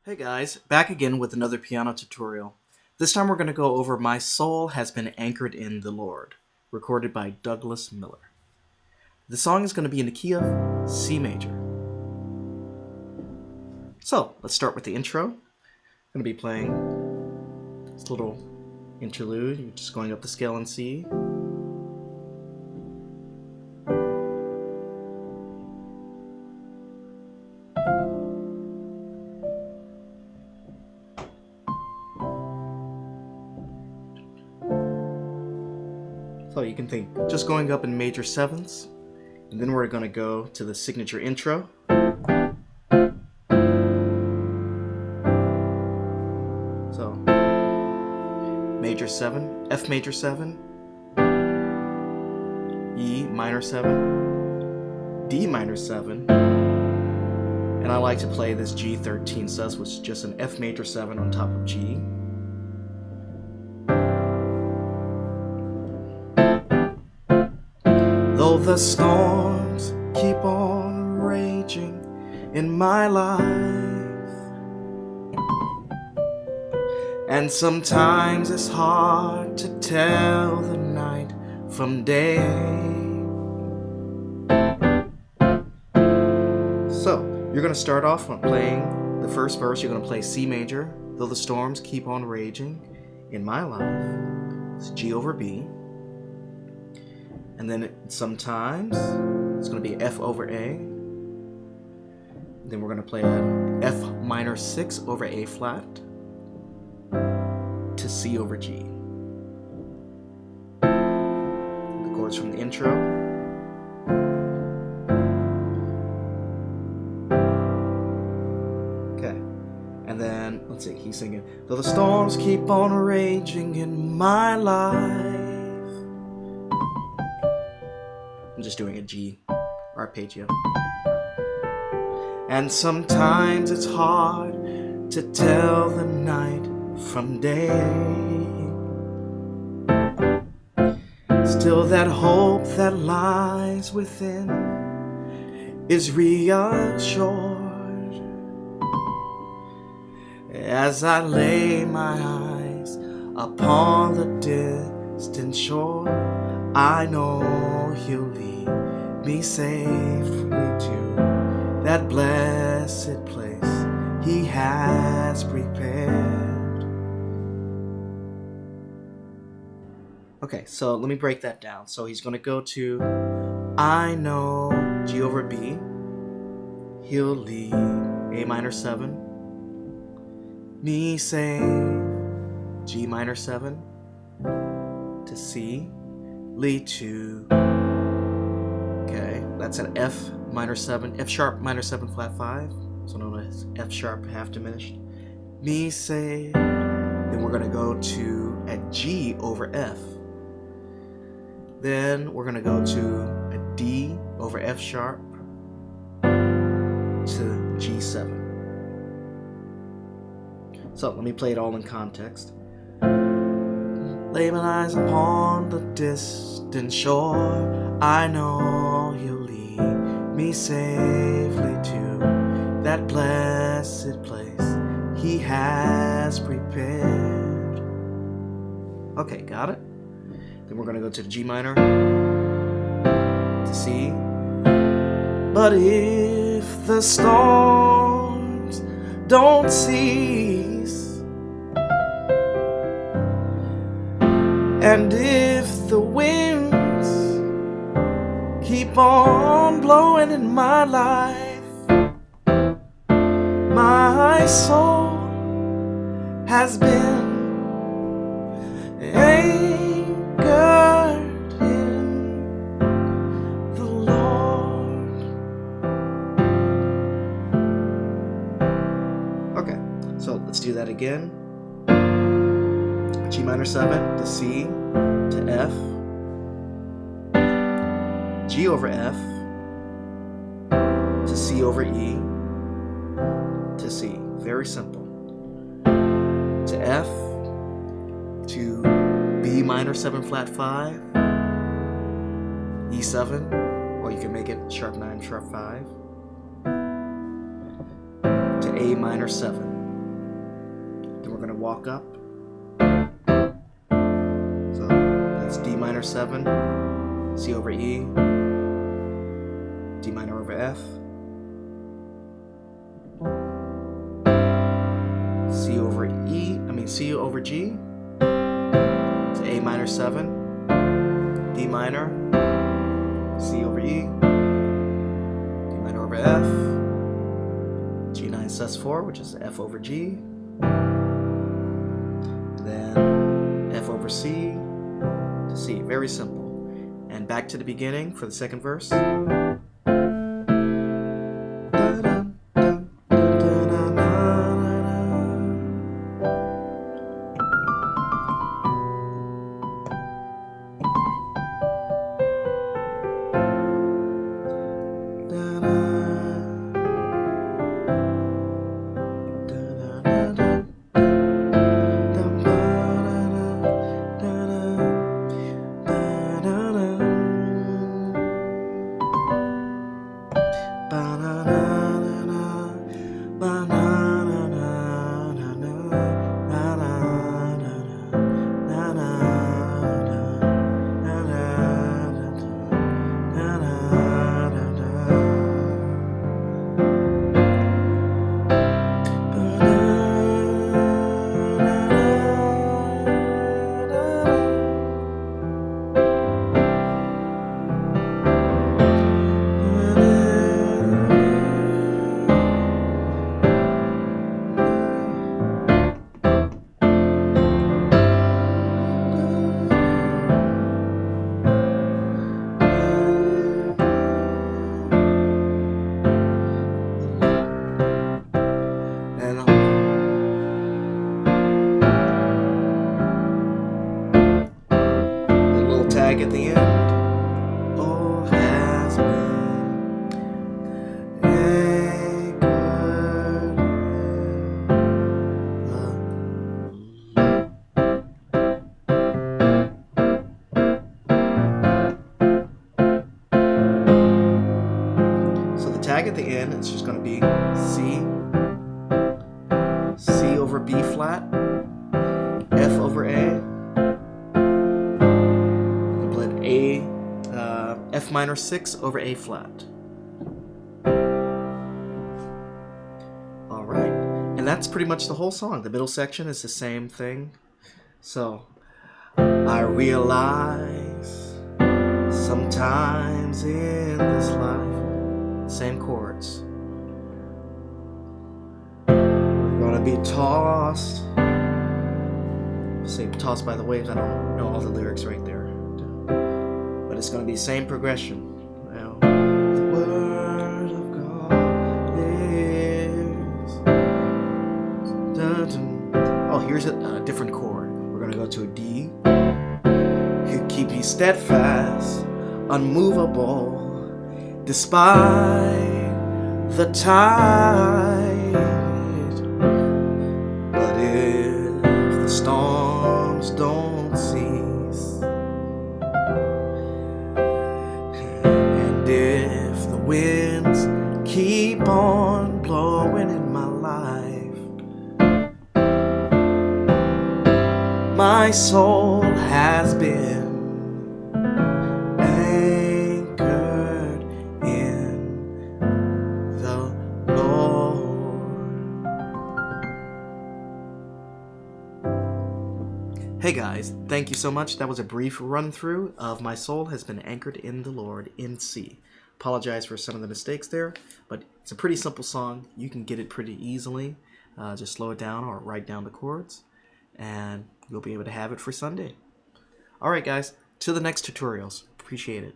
Hey guys, back again with another piano tutorial. This time we're going to go over My Soul Has Been Anchored in the Lord, recorded by Douglas Miller. The song is going to be in the key of C major. So, let's start with the intro. I'm going to be playing this little interlude. You're just going up the scale in C. So you can think just going up in major sevenths, and then we're going to go to the signature intro. So major 7, F major 7, E minor 7, D minor 7, and I like to play this G13 sus, which is just an F major 7 on top of G. Though the storms keep on raging in my life, and sometimes it's hard to tell the night from day. So, you're going to start off on playing the first verse. You're going to play C major, though the storms keep on raging in my life. It's G over B. And then sometimes it's going to be F over A. Then we're going to play an F minor 6 over A flat to C over G. The chords from the intro. Okay. And then, let's see, he's singing, though the storms keep on raging in my life. I'm just doing a G arpeggio. And sometimes it's hard to tell the night from day. Still that hope that lies within is reassured as I lay my eyes upon the distant shore. I know He'll lead me safely to that blessed place He has prepared. Okay, so let me break that down. So he's going to go to I know, G over B. He'll lead, A minor 7. Me save, G minor 7 to C. Lead to, okay, that's an F minor 7, F sharp minor 7 flat 5, so known as F sharp half diminished. Me say, then we're going to go to a G over F. Then we're going to go to a D over F sharp to G7. So let me play it all in context. Lay my eyes upon the distant shore. I know He'll lead me safely to that blessed place He has prepared. Okay, got it? Then we're going to go to the G minor to C. But if the storms don't cease, and if the winds keep on blowing in my life, my soul has been anchored in the Lord. Okay, so let's do that again. G minor 7 to C to F, G over F to C over E to C. Very simple. To F to B minor 7 flat 5, E7, or you can make it sharp 9 sharp 5, to A minor 7. walk up. So that's D minor 7, C over E, D minor over F, C over G, it's A minor 7, D minor, C over E, D minor over F, G9 sus4, which is F over G, then F over C to C. Very simple. And back to the beginning for the second verse. At the end, all has been anchored. So the tag at the end is just going to be C over B flat, F over A, F minor 6 over A flat. Alright, and that's pretty much the whole song. The middle section is the same thing. So, I realize sometimes in this life, same chords, we're gonna be tossed. Say tossed by the waves, I don't know all the lyrics right there. But it's going to be same progression. Now, the word of God lives. Oh, here's a different chord. We're going to go to a D. He'll keep you steadfast, unmovable, despite the tide. But if the storms don't cease, winds keep on blowing in my life, my soul has been anchored in the Lord. Hey guys, thank you so much. That was a brief run through of My Soul Has Been Anchored in the Lord in C. Apologize for some of the mistakes there, but it's a pretty simple song. You can get it pretty easily. Just slow it down or write down the chords, and you'll be able to have it for Sunday. Alright guys, to the next tutorials. Appreciate it.